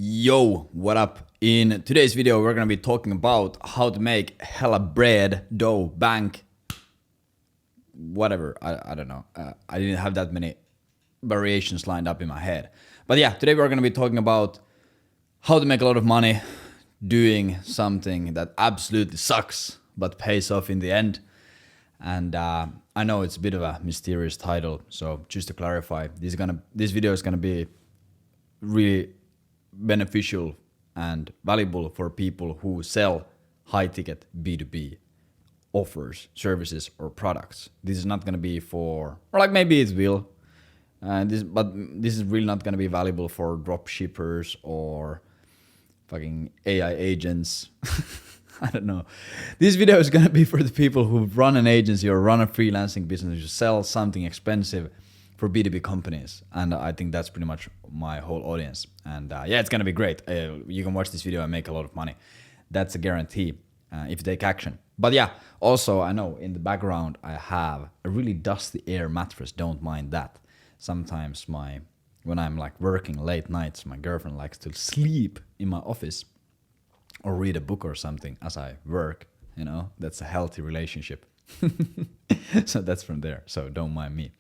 Yo, what up? In today's video, we're gonna be talking about how to make hella bread, dough, bank, whatever. I don't know. I didn't have that many variations lined up in my head. But yeah, today we're gonna be talking about how to make a lot of money doing something that absolutely sucks but pays off in the end. And I know it's a bit of a mysterious title, so just to clarify, this video is gonna be really beneficial and valuable for people who sell high ticket B2B offers, services, or products. This is not going to be for, or like maybe it will, but this is really not going to be valuable for drop shippers or fucking AI agents. I don't know. This video is going to be for the people who run an agency or run a freelancing business, who sell something expensive for B2B companies, and I think that's pretty much my whole audience. And yeah, it's gonna be great. You can watch this video and make a lot of money. That's a guarantee if you take action. But yeah, also I know in the background I have a really dusty air mattress. Don't mind that. Sometimes when I'm like working late nights, my girlfriend likes to sleep in my office or read a book or something as I work. You know, that's a healthy relationship. So that's from there. So don't mind me.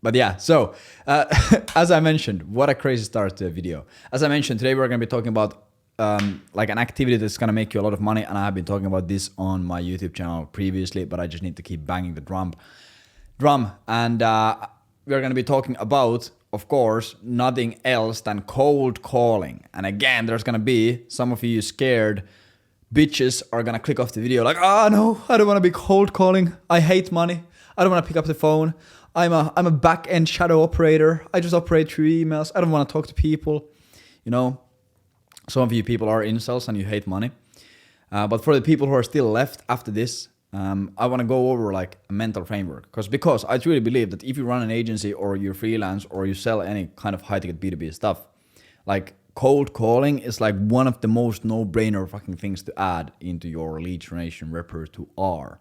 But yeah, so as I mentioned, what a crazy start to a video. As I mentioned, today we're going to be talking about like an activity that's going to make you a lot of money, and I have been talking about this on my YouTube channel previously, but I just need to keep banging the drum. And we're going to be talking about, of course, nothing else than cold calling. And again, there's going to be some of you scared bitches are going to click off the video like, no, I don't want to be cold calling. I hate money. I don't want to pick up the phone. I'm a back-end shadow operator. I just operate through emails. I don't want to talk to people. You know, some of you people are incels and you hate money. But for the people who are still left after this, I want to go over like a mental framework. Because I truly believe that if you run an agency or you freelance or you sell any kind of high-ticket B2B stuff, like cold calling is like one of the most no-brainer fucking things to add into your lead generation repertoire.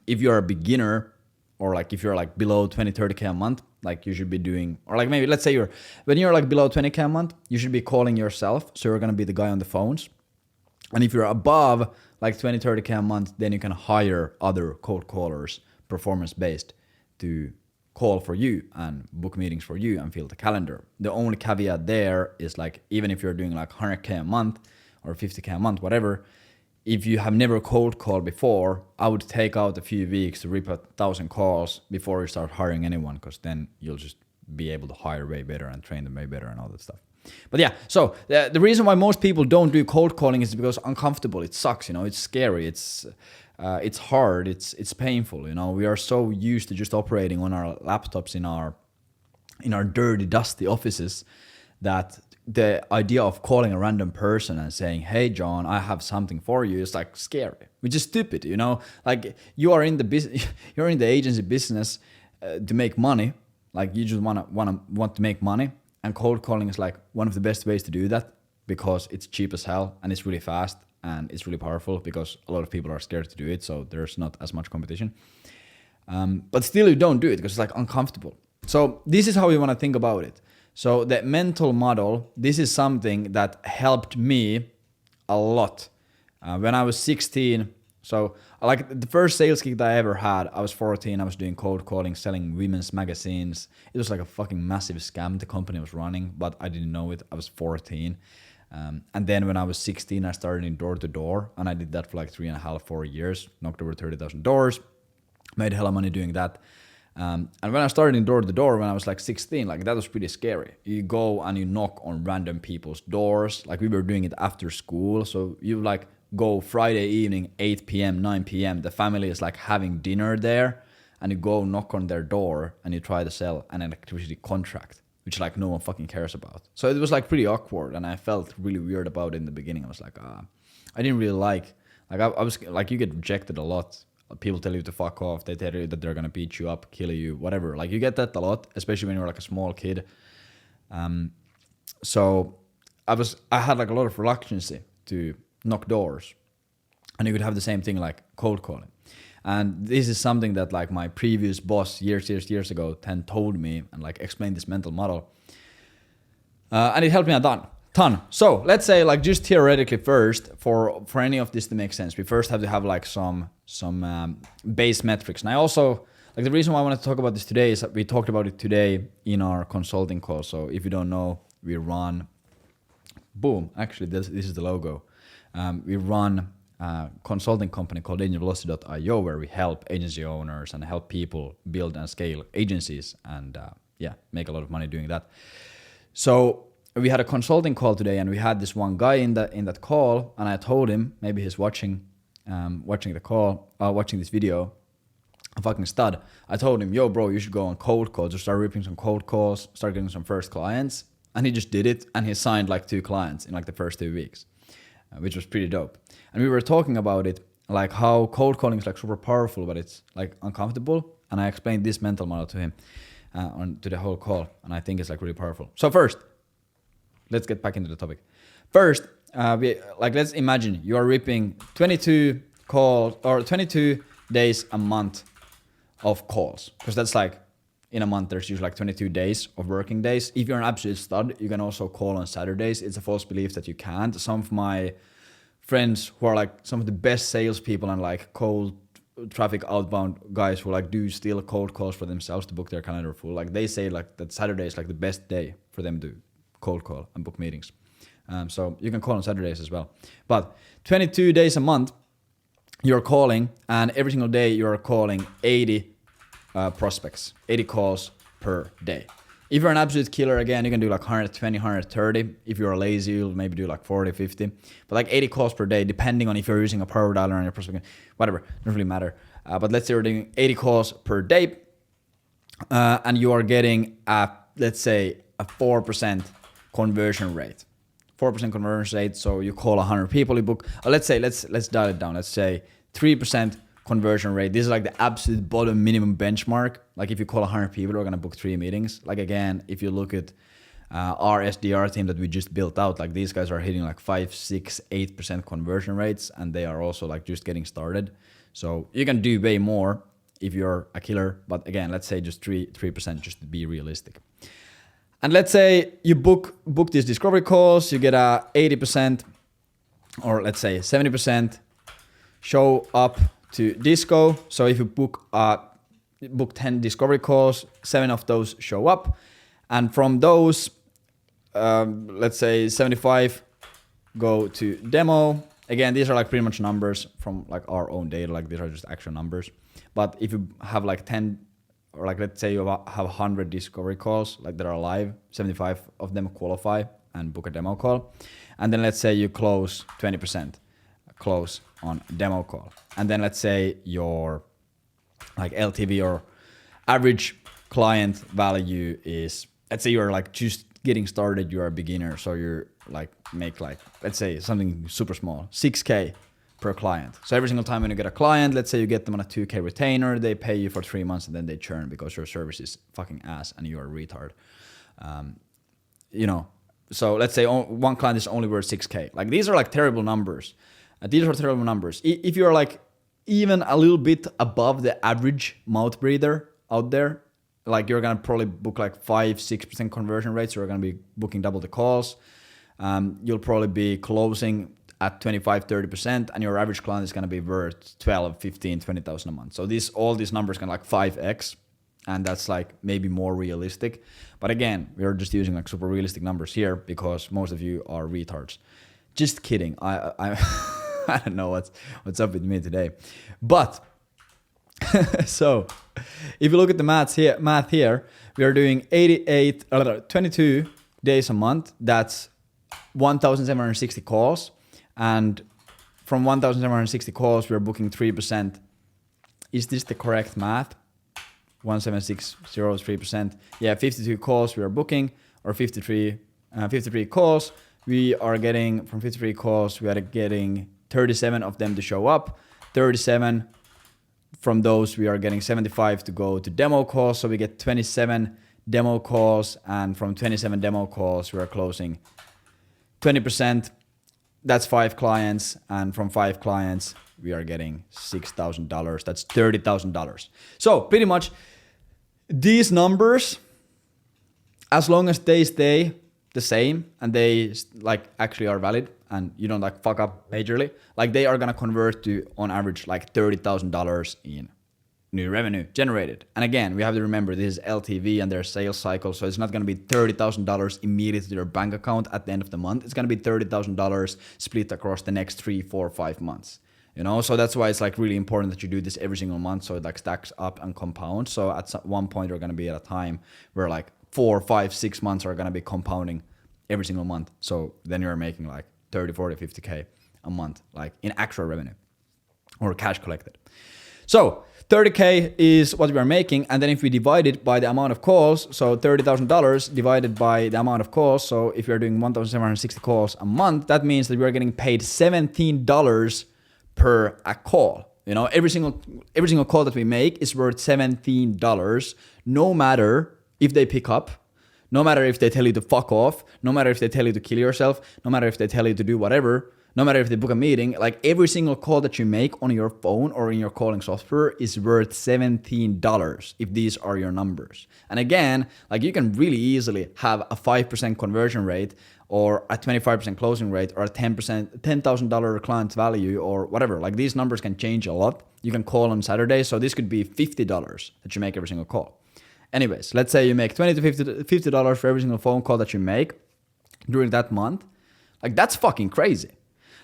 If you're a beginner, or like if you're like below 20-30K a month, like you should be doing, or like maybe let's say when you're like below 20K a month, you should be calling yourself. So you're going to be the guy on the phones. And if you're above like 20-30K a month, then you can hire other cold callers, performance based, to call for you and book meetings for you and fill the calendar. The only caveat there is like, even if you're doing like 100K a month or 50K a month, whatever, if you have never cold called before, I would take out a few weeks to rip 1,000 calls before you start hiring anyone, because then you'll just be able to hire way better and train them way better and all that stuff. But yeah, so the reason why most people don't do cold calling is because uncomfortable. It sucks, you know, it's scary, it's hard, it's painful, you know. We are so used to just operating on our laptops in our dirty, dusty offices that the idea of calling a random person and saying, "Hey John, I have something for you," is like scary, which is stupid, you know. Like you are in the business, you're in the agency business to make money. Like you just want to make money, and cold calling is like one of the best ways to do that, because it's cheap as hell and it's really fast and it's really powerful, because a lot of people are scared to do it, so there's not as much competition. But still, you don't do it because it's like uncomfortable. So this is how you want to think about it. So the mental model, this is something that helped me a lot. When I was 16, so like the first sales gig that I ever had, I was 14, I was doing cold calling, selling women's magazines. It was like a fucking massive scam the company was running, but I didn't know it. I was 14. And then when I was 16, I started in door to door, and I did that for like 3.5, 4 years, knocked over 30,000 doors, made hella money doing that. And when I started in door to door when I was like 16, like that was pretty scary. You go and you knock on random people's doors. Like we were doing it after school. So you like go Friday evening, 8 p.m., 9 p.m. The family is like having dinner there, and you go knock on their door and you try to sell an electricity contract, which like no one fucking cares about. So it was like pretty awkward, and I felt really weird about it in the beginning. I was like, I didn't really like I was like, you get rejected a lot. People tell you to fuck off. They tell you that they're gonna beat you up, kill you, whatever. Like you get that a lot, especially when you're like a small kid. So I had like a lot of reluctance to knock doors, and you could have the same thing like cold calling. And this is something that like my previous boss years ago told me and like explained this mental model. And it helped me a ton. So let's say like just theoretically first, for any of this to make sense, we first have to have like some base metrics. And I also, like the reason why I wanted to talk about this today is that we talked about it today in our consulting call. So if you don't know, we run, boom, actually this is the logo. We run a consulting company called agencyvelocity.io where we help agency owners and help people build and scale agencies and make a lot of money doing that. So we had a consulting call today, and we had this one guy in that call, and I told him, maybe he's watching the call, watching this video, a fucking stud. I told him, yo bro, you should go on cold calls, just start ripping some cold calls, start getting some first clients. And he just did it, and he signed like 2 clients in like the first 2 weeks, which was pretty dope. And we were talking about it, like how cold calling is like super powerful, but it's like uncomfortable. And I explained this mental model to him to the whole call, and I think it's like really powerful. So first, let's get back into the topic. First, let's imagine you are ripping 22 calls or 22 days a month of calls, because that's like in a month there's usually like 22 days of working days. If you're an absolute stud, you can also call on Saturdays. It's a false belief that you can't. Some of my friends who are like some of the best salespeople and like cold traffic outbound guys who like do still cold calls for themselves to book their calendar full, like they say like that Saturday is like the best day for them to cold call and book meetings. So you can call on Saturdays as well. But 22 days a month, you're calling, and every single day you're calling 80 prospects, 80 calls per day. If you're an absolute killer, again, you can do like 120, 130. If you're lazy, you'll maybe do like 40, 50. But like 80 calls per day, depending on if you're using a power dialer on your prospecting, whatever, doesn't really matter. But let's say you're doing 80 calls per day, and you are getting, let's say, a 4% conversion rate. 4% conversion rate, so you call 100 people, you book, let's dial it down. Let's say 3% conversion rate. This is like the absolute bottom minimum benchmark. Like if you call 100 people, we're gonna book 3 meetings. Like again, if you look at our SDR team that we just built out, like these guys are hitting like 5, 6, 8% conversion rates, and they are also like just getting started. So you can do way more if you're a killer, but again, let's say just 3% just to be realistic. And let's say you book these discovery calls, you get a 80% or let's say 70% show up to disco. So if you book 10 discovery calls, 7 of those show up, and from those, let's say 75 go to demo. Again, these are like pretty much numbers from like our own data, like these are just actual numbers. But if you have like 10, or like let's say you have 100 discovery calls like that are live, 75 of them qualify and book a demo call. And then let's say you close 20% close on demo call. And then let's say your like LTV or average client value is, let's say you're like just getting started, you're a beginner, so you're like make like, let's say something super small, 6K per client. So every single time when you get a client, let's say you get them on a 2K retainer, they pay you for 3 months and then they churn because your service is fucking ass and you're a retard. So let's say one client is only worth 6K. Like these are like terrible numbers. These are terrible numbers. If you're like even a little bit above the average mouth breather out there, like you're gonna probably book like 5-6% conversion rates. So you're gonna be booking double the calls. You'll probably be closing at 25-30%, and your average client is going to be worth 12, 15, 20,000 a month. So all these numbers can like 5x, and that's like maybe more realistic. But again, we're just using like super realistic numbers here because most of you are retards. Just kidding. I I don't know what's up with me today. But so if you look at the math here, we are doing 22 days a month. That's 1,760 calls. And from 1,760 calls, we're booking 3%. Is this the correct math? 1,760 is 3%. Yeah, 52 calls we are booking, or 53 calls. We are getting, from 53 calls, we are getting 37 of them to show up. 37 from those, we are getting 75 to go to demo calls. So we get 27 demo calls, and from 27 demo calls, we are closing 20%. That's 5 clients, and from 5 clients, we are getting $6,000. That's $30,000. So pretty much these numbers, as long as they stay the same and they like actually are valid and you don't like fuck up majorly, like they are gonna convert to on average like $30,000 in new revenue generated. And again, we have to remember this is LTV and their sales cycle, so it's not going to be $30,000 immediately to their bank account at the end of the month. It's going to be $30,000 split across the next 3, 4, 5 months. You know, so that's why it's like really important that you do this every single month, so it like stacks up and compounds. So at one point you're going to be at a time where like 4, 5, 6 months are going to be compounding every single month. So then you're making like 30, 40, 50K a month, like in actual revenue or cash collected. So 30K is what we are making, and then if we divide it by the amount of calls, so $30,000 divided by the amount of calls, so if you're doing 1,760 calls a month, that means that we are getting paid $17 per a call. You know, every single call that we make is worth $17, no matter if they pick up, no matter if they tell you to fuck off, no matter if they tell you to kill yourself, no matter if they tell you to do whatever, no matter if they book a meeting, like every single call that you make on your phone or in your calling software is worth $17 if these are your numbers. And again, like you can really easily have a 5% conversion rate or a 25% closing rate or a 10,000 client value or whatever. Like these numbers can change a lot. You can call on Saturday, so this could be $50 that you make every single call. Anyways, let's say you make $20 to $50 for every single phone call that you make during that month. Like that's fucking crazy.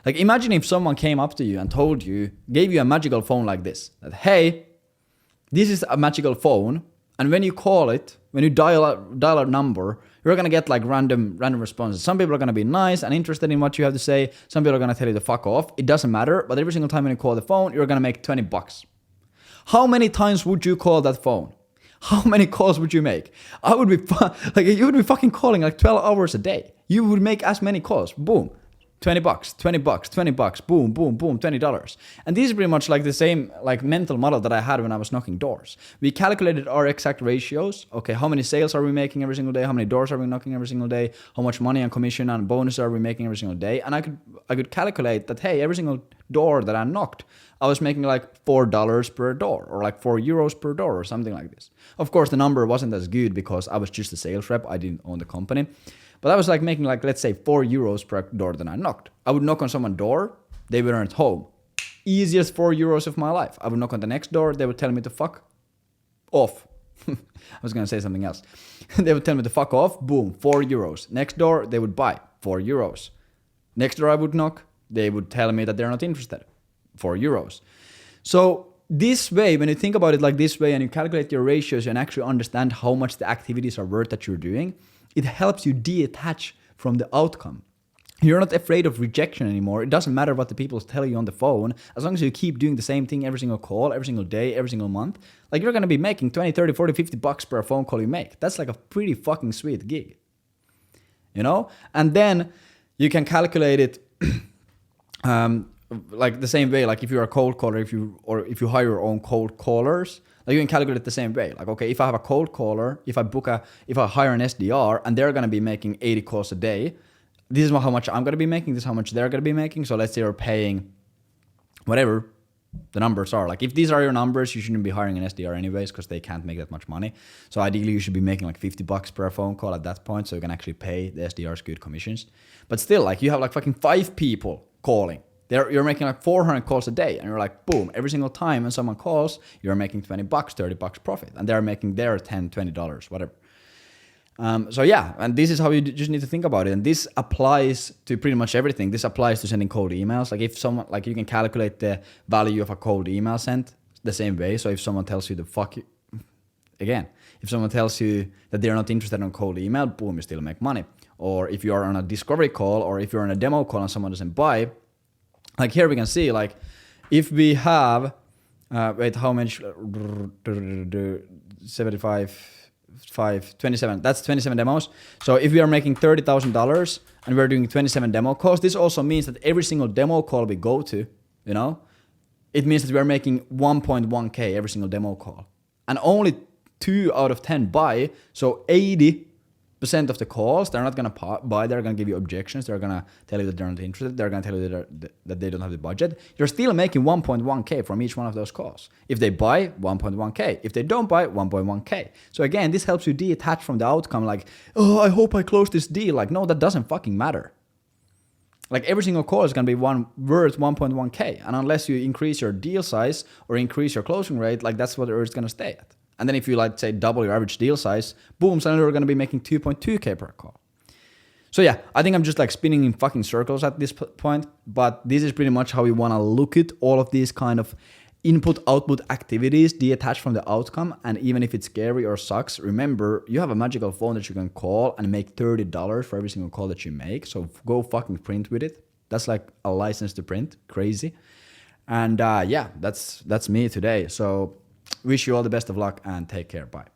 Like imagine if someone came up to you and told you, gave you a magical phone like this, that hey, this is a magical phone, and when you call it, when you dial a number, you're gonna get like random responses. Some people are gonna be nice and interested in what you have to say. Some people are gonna tell you to fuck off. It doesn't matter, but every single time when you call the phone, you're gonna make $20. How many times would you call that phone? How many calls would you make? I would be like you would be fucking calling like 12 hours a day. You would make as many calls. Boom. $20, $20, boom, boom, boom, $20. And this is pretty much like the same like mental model that I had when I was knocking doors. We calculated our exact ratios. Okay, how many sales are we making every single day? How many doors are we knocking every single day? How much money and commission and bonus are we making every single day? And I could calculate that, hey, every single door that I knocked, I was making like $4 per door or like €4 per door or something like this. Of course, the number wasn't as good because I was just a sales rep. I didn't own the company. But I was like making like, let's say €4 per door that I knocked. I would knock on someone's door, they weren't home. Easiest €4 of my life. I would knock on the next door, they would tell me to fuck off. I was gonna say something else. They would tell me to fuck off, boom, €4. Next door, they would buy, €4. Next door I would knock, they would tell me that they're not interested, €4. So this way, when you think about it like this way and you calculate your ratios and actually understand how much the activities are worth that you're doing, it helps you detach from the outcome. You're not afraid of rejection anymore. It doesn't matter what the people tell you on the phone. As long as you keep doing the same thing every single call, every single day, every single month, like you're going to be making 20, 30, 40, 50 bucks per phone call you make. That's like a pretty fucking sweet gig. You know? And then you can calculate it like the same way, like if you're a cold caller, if you hire your own cold callers, like you can calculate it the same way. Like, okay, if I have a cold caller, if I hire an SDR and they're going to be making 80 calls a day, this is how much I'm going to be making, this is how much they're going to be making. So let's say you're paying whatever the numbers are. Like if these are your numbers, you shouldn't be hiring an SDR anyways because they can't make that much money. So ideally you should be making like $50 per phone call at that point so you can actually pay the SDRs good commissions. But still, like you have like fucking 5 people calling. You're making like 400 calls a day and you're like, boom, every single time when someone calls, you're making $20, $30 profit and they're making their $10, $20, whatever. So yeah, and this is how you just need to think about it. And this applies to pretty much everything. This applies to sending cold emails. Like if someone, like you can calculate the value of a cold email sent the same way. So if someone tells you to fuck you, again, if someone tells you that they're not interested in a cold email, boom, you still make money. Or if you are on a discovery call or if you're on a demo call and someone doesn't buy, like here we can see, like if we have, wait, how much, 27, that's 27 demos. So if we are making $30,000 and we're doing 27 demo calls, this also means that every single demo call we go to, you know, it means that we are making 1.1K every single demo call. And only 2 out of 10 buy, so 80 percent of the calls, they're not going to buy, they're going to give you objections, they're going to tell you that they're not interested, they're going to tell you that they don't have the budget. You're still making 1.1k from each one of those calls. If they buy, 1.1k. If they don't buy, 1.1k. So again, this helps you detach from the outcome, like, oh, I hope I close this deal. Like, no, that doesn't fucking matter. Like, every single call is going to be worth 1.1k. And unless you increase your deal size or increase your closing rate, like, that's what it's going to stay at. And then if you, like, say, double your average deal size, boom, suddenly you're going to be making 2.2k per call. So yeah, I think I'm just like spinning in fucking circles at this point, but this is pretty much how we want to look at all of these kind of input-output activities detached from the outcome. And even if it's scary or sucks, remember, you have a magical phone that you can call and make $30 for every single call that you make. So go fucking print with it. That's like a license to print. Crazy. And yeah, that's me today. So wish you all the best of luck and take care. Bye.